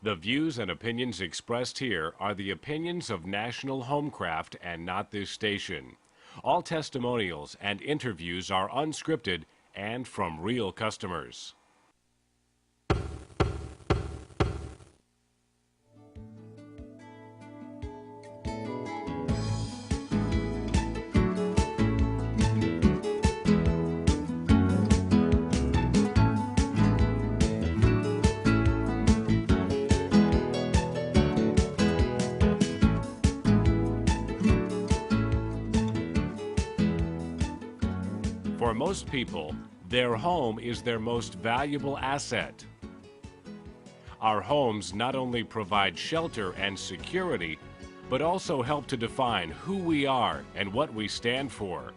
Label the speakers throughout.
Speaker 1: The views and opinions expressed here are the opinions of National HomeCraft and not this station. All testimonials and interviews are unscripted and from real customers. For most people, their home is their most valuable asset. Our homes not only provide shelter and security, but also help to define who we are and what we stand for.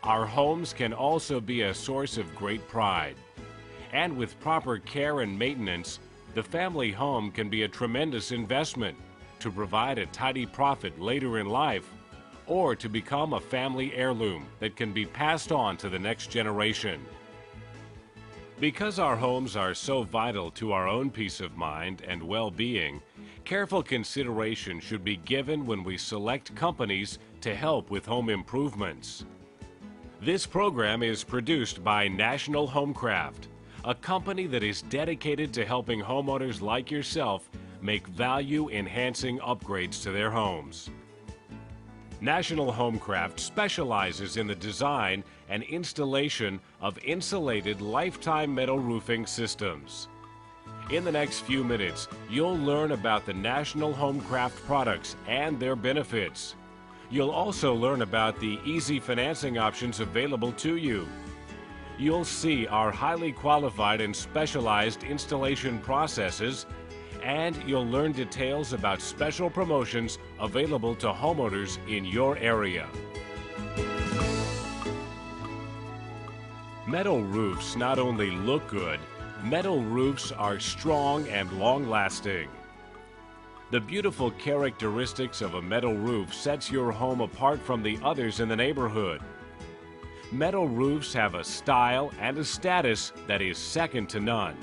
Speaker 1: Our homes can also be a source of great pride. And with proper care and maintenance, the family home can be a tremendous investment to provide a tidy profit later in life, or to become a family heirloom that can be passed on to the next generation. Because our homes are so vital to our own peace of mind and well-being, careful consideration should be given when we select companies to help with home improvements. This program is produced by National HomeCraft, a company that is dedicated to helping homeowners like yourself make value-enhancing upgrades to their homes. National HomeCraft specializes in the design and installation of insulated lifetime metal roofing systems. In the next few minutes, you'll learn about the National HomeCraft products and their benefits. You'll also learn about the easy financing options available to you. You'll see our highly qualified and specialized installation processes, and you'll learn details about special promotions available to homeowners in your area. Metal roofs not only look good, metal roofs are strong and long-lasting. The beautiful characteristics of a metal roof sets your home apart from the others in the neighborhood. Metal roofs have a style and a status that is second to none.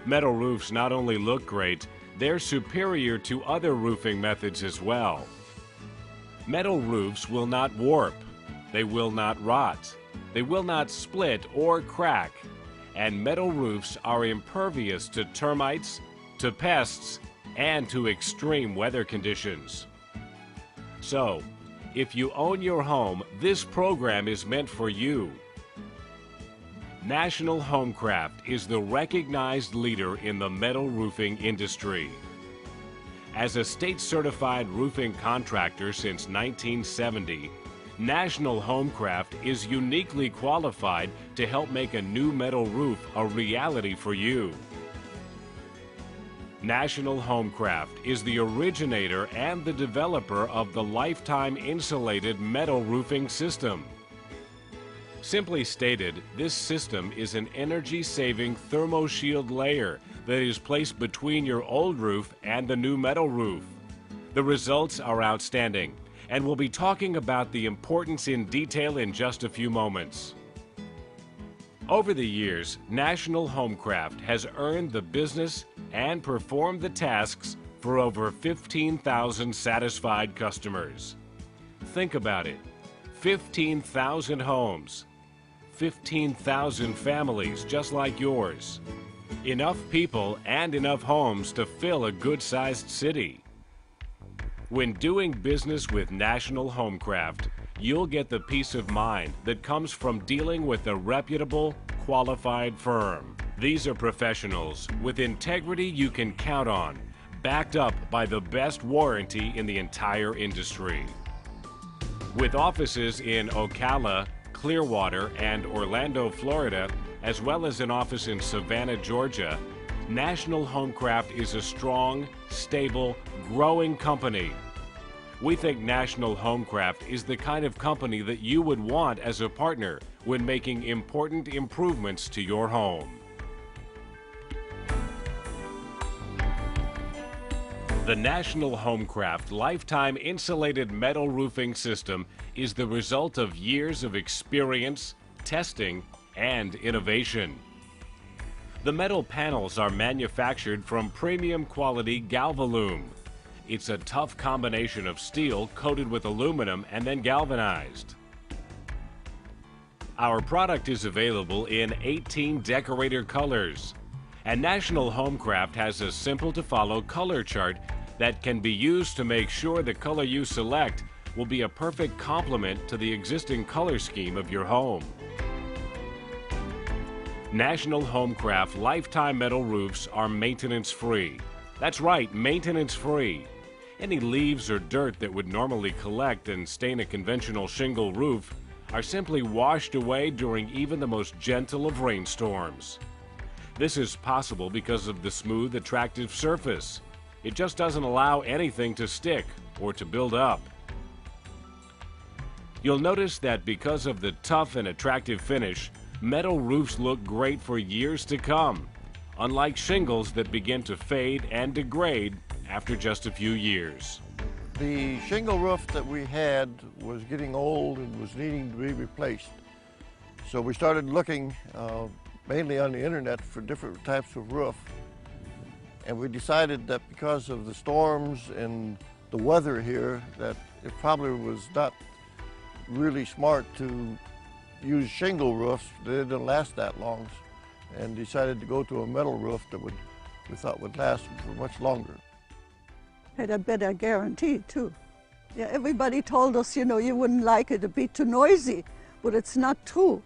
Speaker 1: Metal roofs not only look great, they're superior to other roofing methods as well. Metal roofs will not warp, they will not rot, they will not split or crack, and metal roofs are impervious to termites, to pests, and to extreme weather conditions. So, if you own your home, this program is meant for you. National HomeCraft is the recognized leader in the metal roofing industry. As a state-certified roofing contractor since 1970, National HomeCraft is uniquely qualified to help make a new metal roof a reality for you. National HomeCraft is the originator and the developer of the Lifetime Insulated Metal Roofing System. Simply stated, this system is an energy-saving thermo-shield layer that is placed between your old roof and the new metal roof. The results are outstanding, and we'll be talking about the importance in detail in just a few moments. Over the years, National HomeCraft has earned the business and performed the tasks for over 15,000 satisfied customers. Think about it, 15,000 homes. 15,000 families just like yours. Enough people and enough homes to fill a good-sized city. When doing business with National HomeCraft, you'll get the peace of mind that comes from dealing with a reputable, qualified firm. These are professionals with integrity you can count on, backed up by the best warranty in the entire industry. With offices in Ocala, Clearwater, and Orlando, Florida, as well as an office in Savannah, Georgia, National HomeCraft is a strong, stable, growing company. We think National HomeCraft is the kind of company that you would want as a partner when making important improvements to your home. The National HomeCraft Lifetime Insulated Metal Roofing System is the result of years of experience, testing, and innovation. The metal panels are manufactured from premium quality Galvalume. It's a tough combination of steel coated with aluminum and then galvanized. Our product is available in 18 decorator colors. And National HomeCraft has a simple-to-follow color chart that can be used to make sure the color you select will be a perfect complement to the existing color scheme of your home. National HomeCraft lifetime metal roofs are maintenance-free. That's right, maintenance-free. Any leaves or dirt that would normally collect and stain a conventional shingle roof are simply washed away during even the most gentle of rainstorms. This is possible because of the smooth, attractive surface. It just doesn't allow anything to stick or to build up. You'll notice that because of the tough and attractive finish, metal roofs look great for years to come, unlike shingles that begin to fade and degrade after just a few years.
Speaker 2: The shingle roof that we had was getting old and was needing to be replaced. So we started looking mainly on the internet for different types of roof. And we decided that because of the storms and the weather here, that it probably was not really smart to use shingle roofs. They didn't last that long, and decided to go to a metal roof that we thought would last for much longer.
Speaker 3: Had a better guarantee too. Yeah, everybody told us, you know, you wouldn't like it, it'd be too noisy, but it's not true.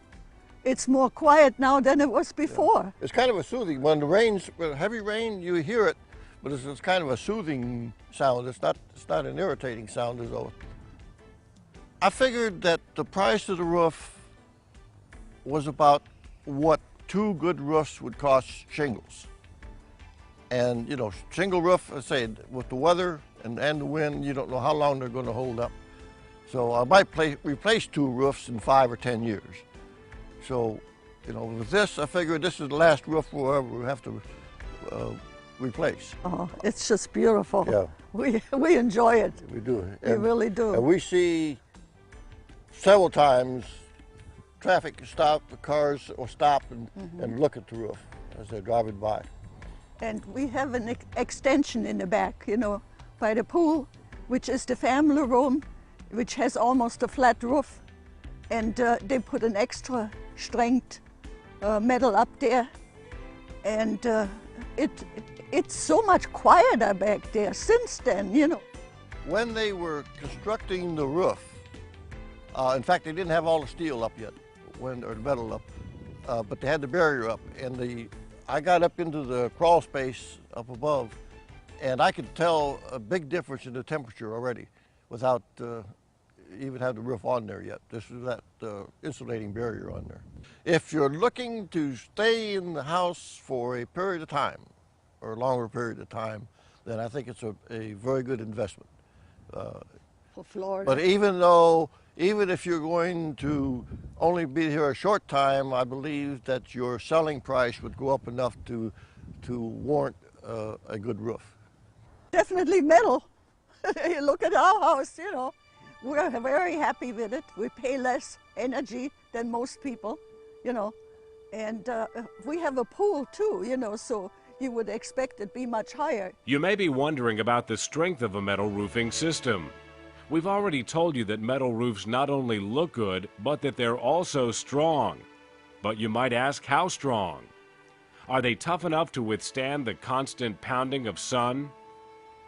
Speaker 3: It's more quiet now than it was before.
Speaker 2: Yeah. It's kind of a soothing. When the rains, when heavy rain, you hear it, but it's kind of a soothing sound. It's not an irritating sound as though. I figured that the price of the roof was about what 2 good roofs would cost shingles. And you know, shingle roof, I say, with the weather and the wind, you don't know how long they're going to hold up. So I might replace 2 roofs in 5 or 10 years. So, you know, with this, I figured this is the last roof we'll ever have to replace.
Speaker 3: Oh, it's just beautiful.
Speaker 2: Yeah.
Speaker 3: We enjoy it.
Speaker 2: We do.
Speaker 3: We really do.
Speaker 2: And we see several times traffic stop, the cars will stop and look at the roof as they're driving by.
Speaker 3: And we have an extension in the back, you know, by the pool, which is the family room, which has almost a flat roof. And they put an extra strength metal up there. And it's so much quieter back there since then, you know.
Speaker 2: When they were constructing the roof, in fact, they didn't have all the steel up yet, or the metal up, but they had the barrier up. And I got up into the crawl space up above, and I could tell a big difference in the temperature already without even have the roof on there yet. This is that insulating barrier on there. If you're looking to stay in the house for a period of time, or a longer period of time, then I think it's a very good investment.
Speaker 3: For Florida.
Speaker 2: But even if you're going to only be here a short time, I believe that your selling price would go up enough to warrant a good roof.
Speaker 3: Definitely metal. You look at our house, you know. We're very happy with it. We pay less energy than most people, you know. And we have a pool too, you know, so you would expect it to be much higher.
Speaker 1: You may be wondering about the strength of a metal roofing system. We've already told you that metal roofs not only look good, but that they're also strong. But you might ask, how strong? Are they tough enough to withstand the constant pounding of sun?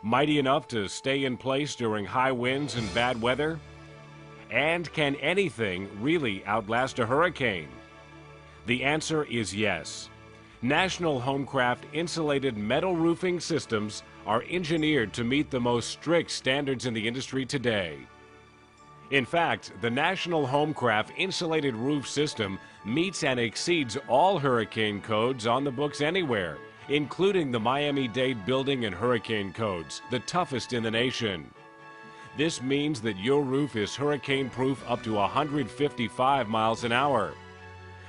Speaker 1: Mighty enough to stay in place during high winds and bad weather? And can anything really outlast a hurricane? The answer is yes. National HomeCraft insulated metal roofing systems are engineered to meet the most strict standards in the industry today. In fact, the National HomeCraft insulated roof system meets and exceeds all hurricane codes on the books anywhere, including the Miami-Dade Building and Hurricane Codes, the toughest in the nation. This means that your roof is hurricane-proof up to 155 miles an hour.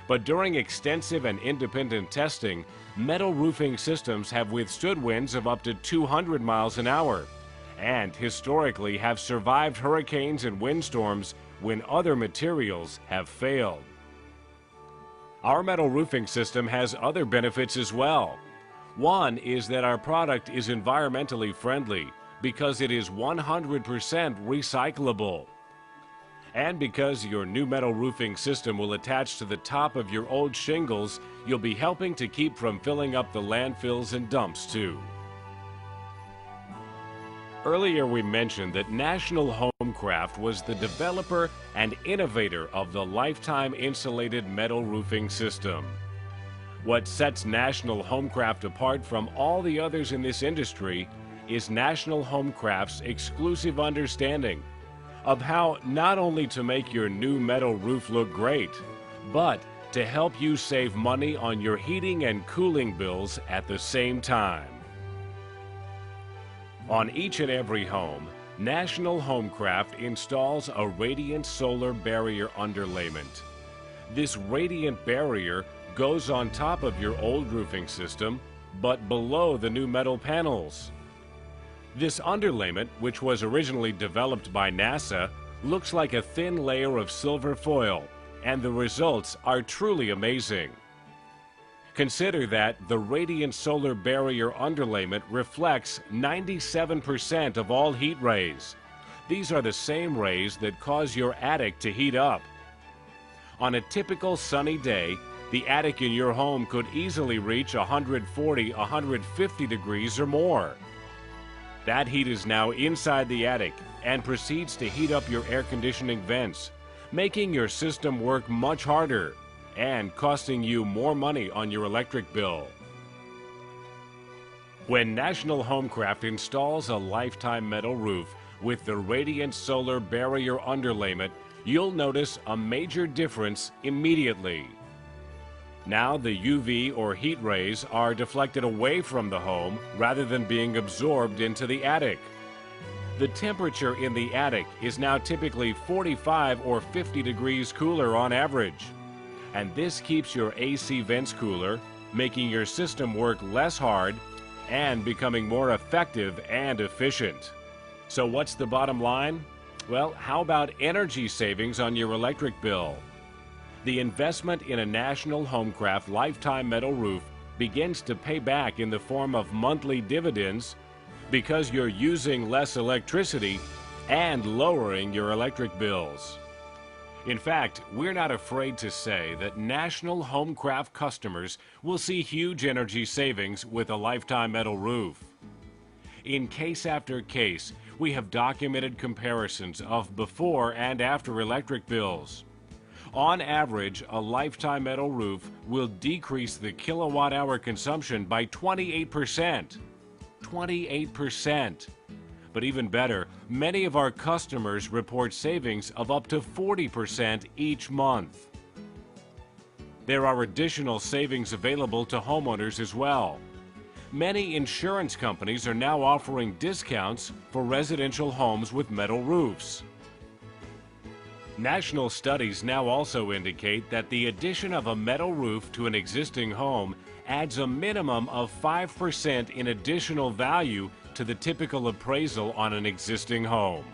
Speaker 1: But during extensive and independent testing, metal roofing systems have withstood winds of up to 200 miles an hour, and historically have survived hurricanes and windstorms when other materials have failed. Our metal roofing system has other benefits as well. One is that our product is environmentally friendly because it is 100% recyclable. And because your new metal roofing system will attach to the top of your old shingles, you'll be helping to keep from filling up the landfills and dumps too. Earlier we mentioned that National HomeCraft was the developer and innovator of the lifetime insulated metal roofing system. What sets National HomeCraft apart from all the others in this industry is National HomeCraft's exclusive understanding of how not only to make your new metal roof look great, but to help you save money on your heating and cooling bills at the same time. On each and every home, National HomeCraft installs a radiant solar barrier underlayment. This radiant barrier goes on top of your old roofing system, but below the new metal panels. This underlayment, which was originally developed by NASA, looks like a thin layer of silver foil, and the results are truly amazing. Consider that the radiant solar barrier underlayment reflects 97% of all heat rays. These are the same rays that cause your attic to heat up. On a typical sunny day, the attic in your home could easily reach 140, 150 degrees or more. That heat is now inside the attic and proceeds to heat up your air conditioning vents, making your system work much harder and costing you more money on your electric bill. When National HomeCraft installs a lifetime metal roof with the radiant solar barrier underlayment, you'll notice a major difference immediately. Now the UV or heat rays are deflected away from the home rather than being absorbed into the attic. The temperature in the attic is now typically 45 or 50 degrees cooler on average. And this keeps your AC vents cooler, making your system work less hard and becoming more effective and efficient. So what's the bottom line? Well, how about energy savings on your electric bill? The investment in a National HomeCraft lifetime metal roof begins to pay back in the form of monthly dividends because you're using less electricity and lowering your electric bills. In fact, we're not afraid to say that National HomeCraft customers will see huge energy savings with a lifetime metal roof. In case after case, we have documented comparisons of before and after electric bills. On average, a lifetime metal roof will decrease the kilowatt-hour consumption by 28%. 28%. But even better, many of our customers report savings of up to 40% each month. There are additional savings available to homeowners as well. Many insurance companies are now offering discounts for residential homes with metal roofs. National studies now also indicate that the addition of a metal roof to an existing home adds a minimum of 5% in additional value to the typical appraisal on an existing home.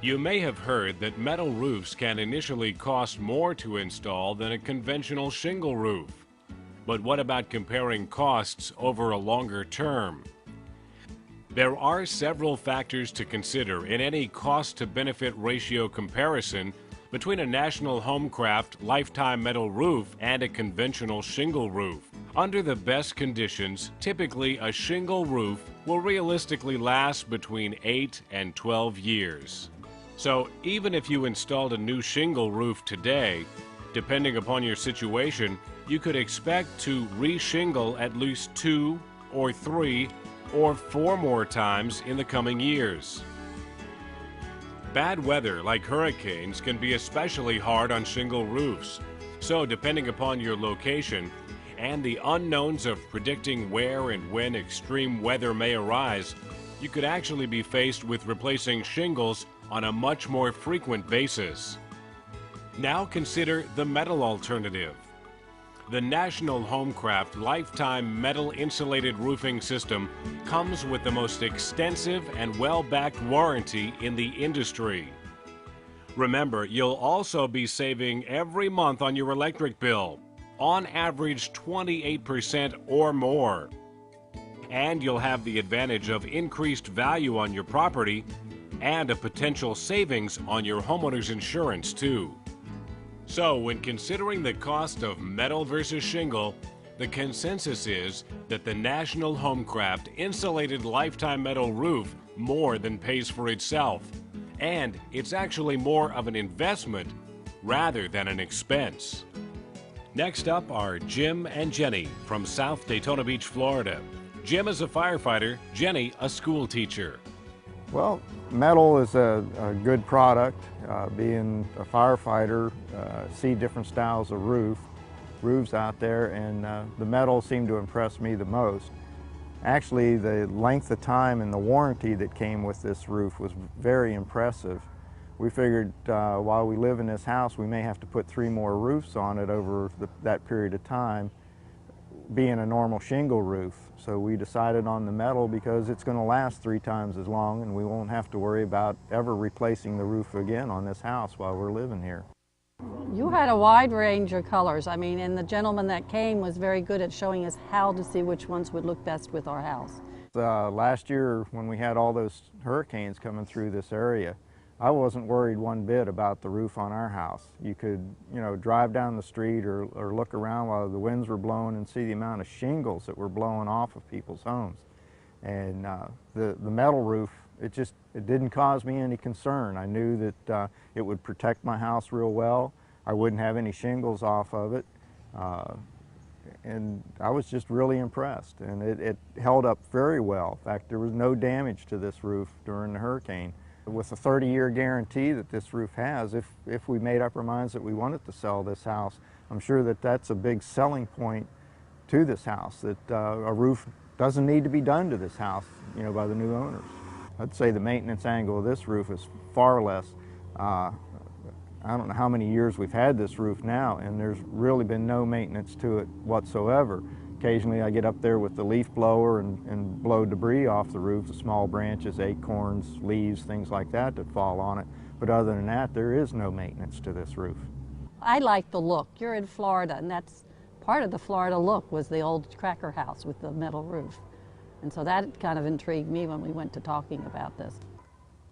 Speaker 1: You may have heard that metal roofs can initially cost more to install than a conventional shingle roof. But what about comparing costs over a longer term? There are several factors to consider in any cost-to-benefit ratio comparison between a National HomeCraft lifetime metal roof and a conventional shingle roof. Under the best conditions, typically a shingle roof will realistically last between 8 and 12 years. So even if you installed a new shingle roof today, depending upon your situation, you could expect to re-shingle at least 2 or 3 or 4 more times in the coming years. Bad weather like hurricanes can be especially hard on shingle roofs. So depending upon your location and the unknowns of predicting where and when extreme weather may arise, you could actually be faced with replacing shingles on a much more frequent basis. Now consider the metal alternative. The National HomeCraft lifetime metal insulated roofing system comes with the most extensive and well-backed warranty in the industry. Remember, you'll also be saving every month on your electric bill, on average 28% or more. And you'll have the advantage of increased value on your property and a potential savings on your homeowner's insurance too. So when considering the cost of metal versus shingle, the consensus is that the National HomeCraft insulated lifetime metal roof more than pays for itself. And it's actually more of an investment rather than an expense. Next up are Jim and Jenny from South Daytona Beach, Florida. Jim is a firefighter, Jenny a school teacher.
Speaker 4: Well, metal is a good product. Being a firefighter, see different styles of roofs out there, and the metal seemed to impress me the most. Actually, the length of time and the warranty that came with this roof was very impressive. We figured while we live in this house, we may have to put 3 more roofs on it over that period of time, being a normal shingle roof. So we decided on the metal because it's going to last 3 times as long, and we won't have to worry about ever replacing the roof again on this house while we're living here.
Speaker 5: You had a wide range of colors. I mean, and the gentleman that came was very good at showing us how to see which ones would look best with our house.
Speaker 4: Last year when we had all those hurricanes coming through this area, I wasn't worried one bit about the roof on our house. You could, drive down the street or look around while the winds were blowing and see the amount of shingles that were blowing off of people's homes. And the metal roof, it didn't cause me any concern. I knew that it would protect my house real well. I wouldn't have any shingles off of it. And I was just really impressed. And it held up very well. In fact, there was no damage to this roof during the hurricane. With the 30-year guarantee that this roof has, if we made up our minds that we wanted to sell this house, I'm sure that that's a big selling point to this house, that a roof doesn't need to be done to this house, by the new owners. I'd say the maintenance angle of this roof is far less. I don't know how many years we've had this roof now, and there's really been no maintenance to it whatsoever. Occasionally I get up there with the leaf blower and blow debris off the roof, the small branches, acorns, leaves, things like that fall on it. But other than that, there is no maintenance to this roof.
Speaker 5: I like the look. You're in Florida, and that's part of the Florida look was the old cracker house with the metal roof. And so that kind of intrigued me when we went to talking about this.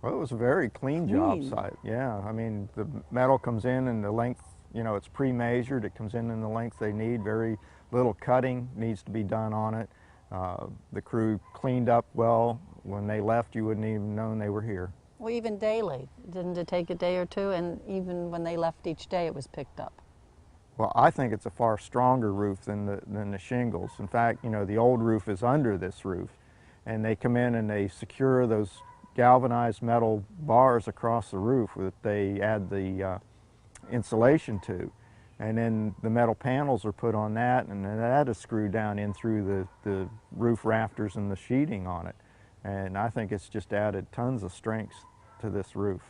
Speaker 4: Well, it was a very clean job site. Yeah, I mean, the metal comes in and the length, it's pre-measured. It comes in the length they need. Very little cutting needs to be done on it. The crew cleaned up well. When they left, you wouldn't even known they were here.
Speaker 5: Well, even daily. Didn't it take a day or two? And even when they left each day, it was picked up.
Speaker 4: Well, I think it's a far stronger roof than the shingles. In fact, the old roof is under this roof, and they come in and they secure those galvanized metal bars across the roof that they add the insulation to. And then the metal panels are put on that, and then that is screwed down in through the roof rafters and the sheeting on it. And I think it's just added tons of strength to this roof.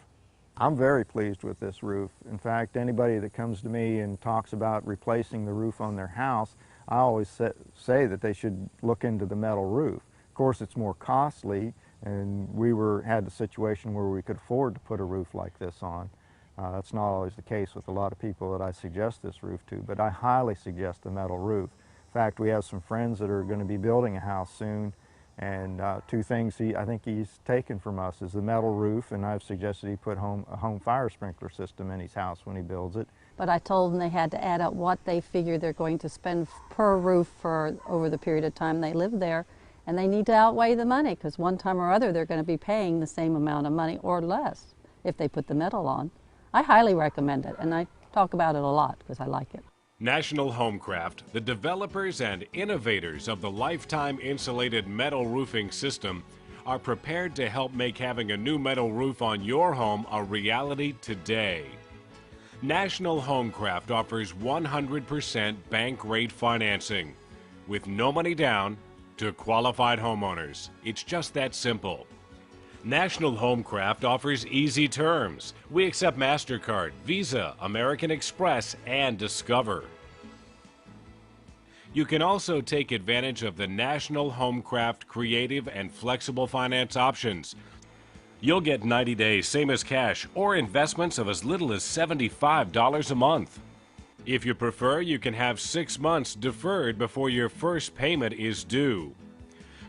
Speaker 4: I'm very pleased with this roof. In fact, anybody that comes to me and talks about replacing the roof on their house, I always say that they should look into the metal roof. Of course, it's more costly, and we had the situation where we could afford to put a roof like this on. That's not always the case with a lot of people that I suggest this roof to, but I highly suggest the metal roof. In fact, we have some friends that are going to be building a house soon, and 2 things I think he's taken from us is the metal roof, and I've suggested he put a home fire sprinkler system in his house when he builds it.
Speaker 5: But I told them they had to add up what they figure they're going to spend per roof over the period of time they live there, and they need to outweigh the money, because one time or other they're going to be paying the same amount of money or less if they put the metal on. I highly recommend it, and I talk about it a lot because I like it.
Speaker 1: National HomeCraft, the developers and innovators of the lifetime insulated metal roofing system, are prepared to help make having a new metal roof on your home a reality today. National HomeCraft offers 100% bank rate financing with no money down to qualified homeowners. It's just that simple. National HomeCraft offers easy terms. We accept MasterCard, Visa, American Express, and Discover. You can also take advantage of the National HomeCraft creative and flexible finance options. You'll get 90 days, same as cash, or investments of as little as $75 a month. If you prefer, you can have 6 months deferred before your first payment is due.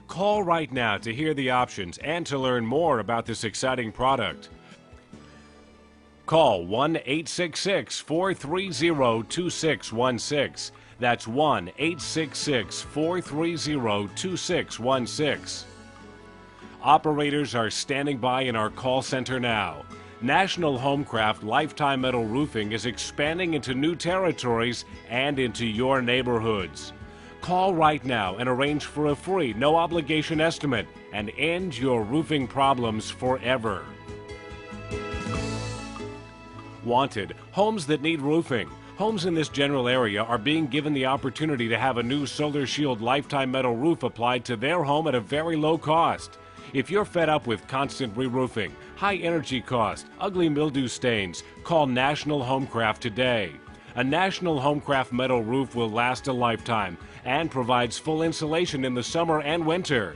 Speaker 1: Call right now to hear the options and to learn more about this exciting product. Call 1-866-430-2616. That's 1-866-430-2616. Operators are standing by in our call center now. National HomeCraft Lifetime Metal Roofing is expanding into new territories and into your neighborhoods. Call right now and arrange for a free, no-obligation estimate and end your roofing problems forever. Wanted, homes that need roofing. Homes in this general area are being given the opportunity to have a new Solar Shield Lifetime Metal Roof applied to their home at a very low cost. If you're fed up with constant re-roofing, high energy cost, ugly mildew stains, call National HomeCraft today. A National HomeCraft metal roof will last a lifetime and provides full insulation in the summer and winter.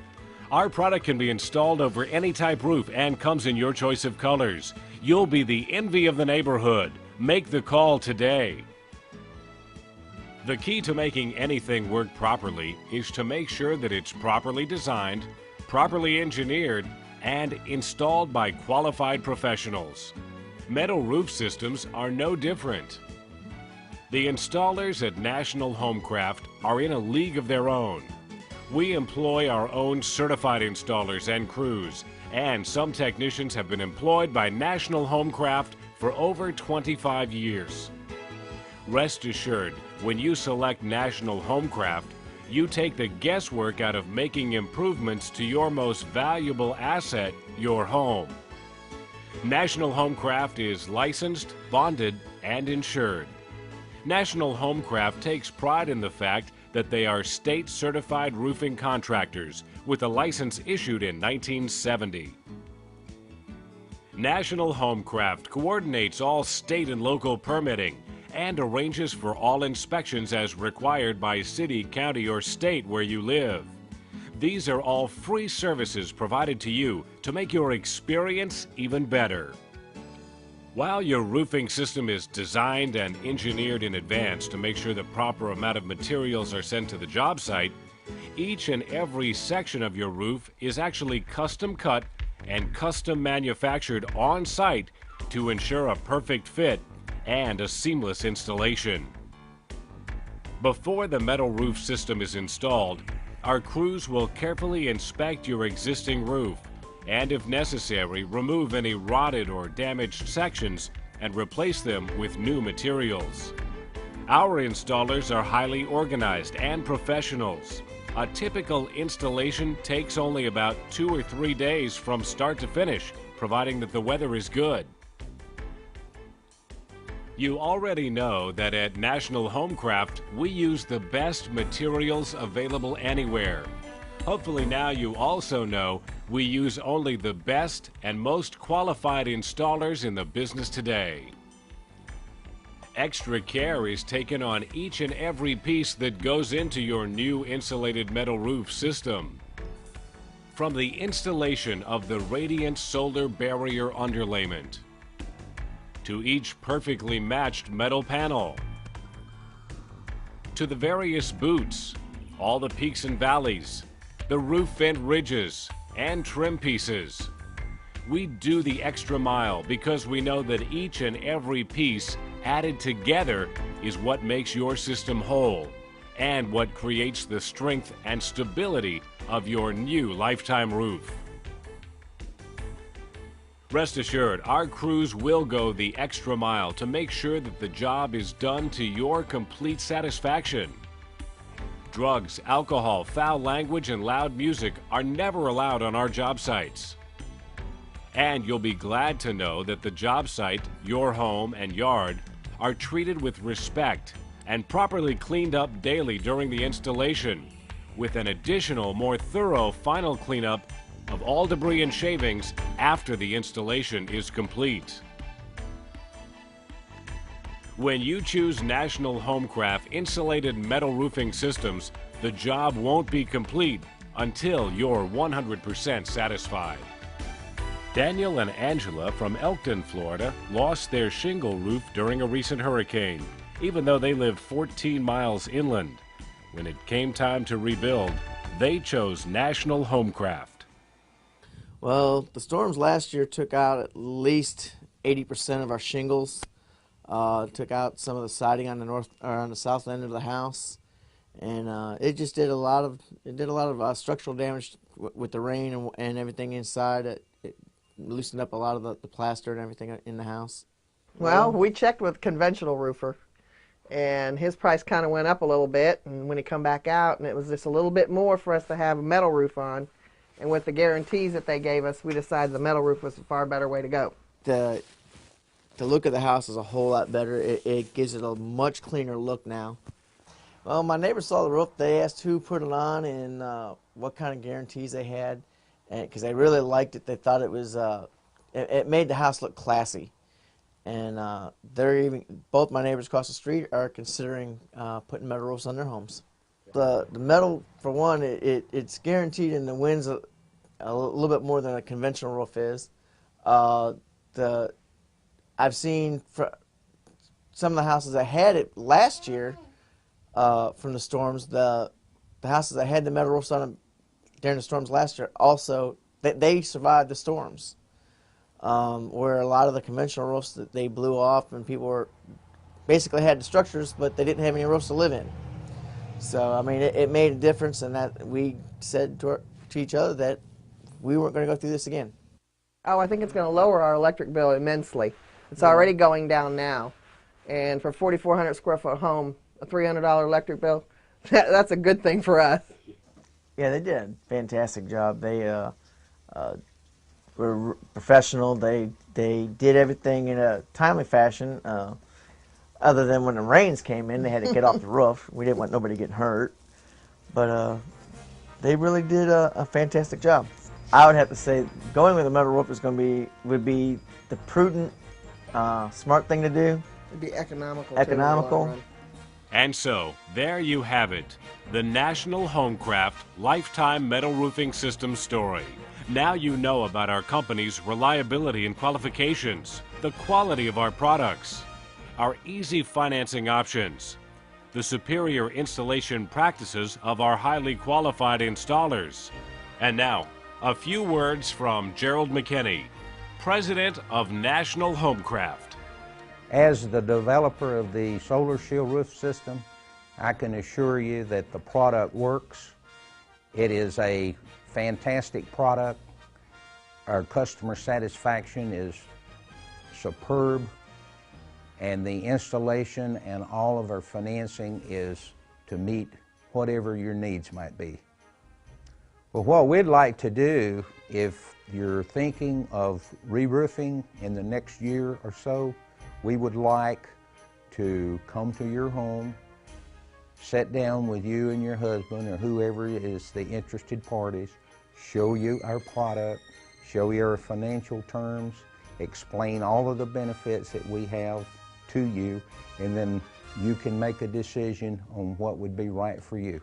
Speaker 1: Our product can be installed over any type roof and comes in your choice of colors. You'll be the envy of the neighborhood. Make the call today. The key to making anything work properly is to make sure that it's properly designed, properly engineered, and installed by qualified professionals. Metal roof systems are no different. The installers at National HomeCraft are in a league of their own. We employ our own certified installers and crews, and some technicians have been employed by National HomeCraft for over 25 years. Rest assured, when you select National HomeCraft, you take the guesswork out of making improvements to your most valuable asset, your home. National HomeCraft is licensed, bonded, and insured. National HomeCraft takes pride in the fact that they are state-certified roofing contractors with a license issued in 1970. National HomeCraft coordinates all state and local permitting and arranges for all inspections as required by city, county, or state where you live. These are all free services provided to you to make your experience even better. While your roofing system is designed and engineered in advance to make sure the proper amount of materials are sent to the job site, each and every section of your roof is actually custom cut and custom manufactured on site to ensure a perfect fit and a seamless installation. Before the metal roof system is installed, our crews will carefully inspect your existing roof and, if necessary, remove any rotted or damaged sections and replace them with new materials. Our installers are highly organized and professionals. A typical installation takes only about 2 or 3 days from start to finish, providing that the weather is good. You already know that at National HomeCraft, we use the best materials available anywhere. Hopefully now you also know we use only the best and most qualified installers in the business today. Extra care is taken on each and every piece that goes into your new insulated metal roof system. From the installation of the radiant solar barrier underlayment, to each perfectly matched metal panel, to the various boots, all the peaks and valleys, the roof vent ridges, and trim pieces. We do the extra mile because we know that each and every piece added together is what makes your system whole and what creates the strength and stability of your new lifetime roof. Rest assured, our crews will go the extra mile to make sure that the job is done to your complete satisfaction. Drugs, alcohol, foul language, and loud music are never allowed on our job sites. And you'll be glad to know that the job site, your home, and yard are treated with respect and properly cleaned up daily during the installation, with an additional, more thorough final cleanup of all debris and shavings after the installation is complete. When you choose National HomeCraft insulated metal roofing systems, the job won't be complete until you're 100% satisfied. Daniel and Angela from Elkton, Florida, lost their shingle roof during a recent hurricane, even though they lived 14 miles inland. When it came time to rebuild, they chose National HomeCraft.
Speaker 6: Well, the storms last year took out at least 80% of our shingles. Took out some of the siding on the north or on the south end of the house, and it just did a lot of structural damage with the rain and everything inside. It loosened up a lot of the plaster and everything in the house.
Speaker 7: Well, we checked with a conventional roofer, and his price kind of went up a little bit, and when he come back out, and it was just a little bit more for us to have a metal roof on, and with the guarantees that they gave us, we decided the metal roof was a far better way to go.
Speaker 6: The look of the house is a whole lot better. It gives it a much cleaner look now. Well, my neighbors saw the roof. They asked who put it on and what kind of guarantees they had, because they really liked it. They thought it was it made the house look classy, and both my neighbors across the street are considering putting metal roofs on their homes. The metal, for one, it's guaranteed in the winds a little bit more than a conventional roof is. I've seen some of the houses that had it last year from the storms. The houses that had the metal roofs on them during the storms last year also they survived the storms. Where a lot of the conventional roofs that they blew off and people basically had the structures, but they didn't have any roofs to live in. So I mean, it made a difference, and that we said to each other that we weren't going to go through this again.
Speaker 7: Oh, I think it's going to lower our electric bill immensely. It's already going down now, and for a 4,400 square foot home, a $300 electric bill, that's a good thing for us.
Speaker 6: Yeah, they did a fantastic job. They were professional. They did everything in a timely fashion. Other than when the rains came in, they had to get off the roof. We didn't want nobody getting hurt, but they really did a fantastic job. I would have to say going with a metal roof would be the prudent, smart thing to do.
Speaker 7: It'd be economical.
Speaker 6: Economical.
Speaker 1: And so, there you have it, the National HomeCraft Lifetime Metal Roofing System story. Now you know about our company's reliability and qualifications, the quality of our products, our easy financing options, the superior installation practices of our highly qualified installers. And now, a few words from Gerald McKinney, President of National HomeCraft.
Speaker 8: As the developer of the Solar Shield roof system, I can assure you that the product works. It is a fantastic product. Our customer satisfaction is superb, and the installation and all of our financing is to meet whatever your needs might be. Well, what we'd like to do, if you're thinking of re-roofing in the next year or so, we would like to come to your home, sit down with you and your husband or whoever is the interested parties, show you our product, show you our financial terms, explain all of the benefits that we have to you, and then you can make a decision on what would be right for you.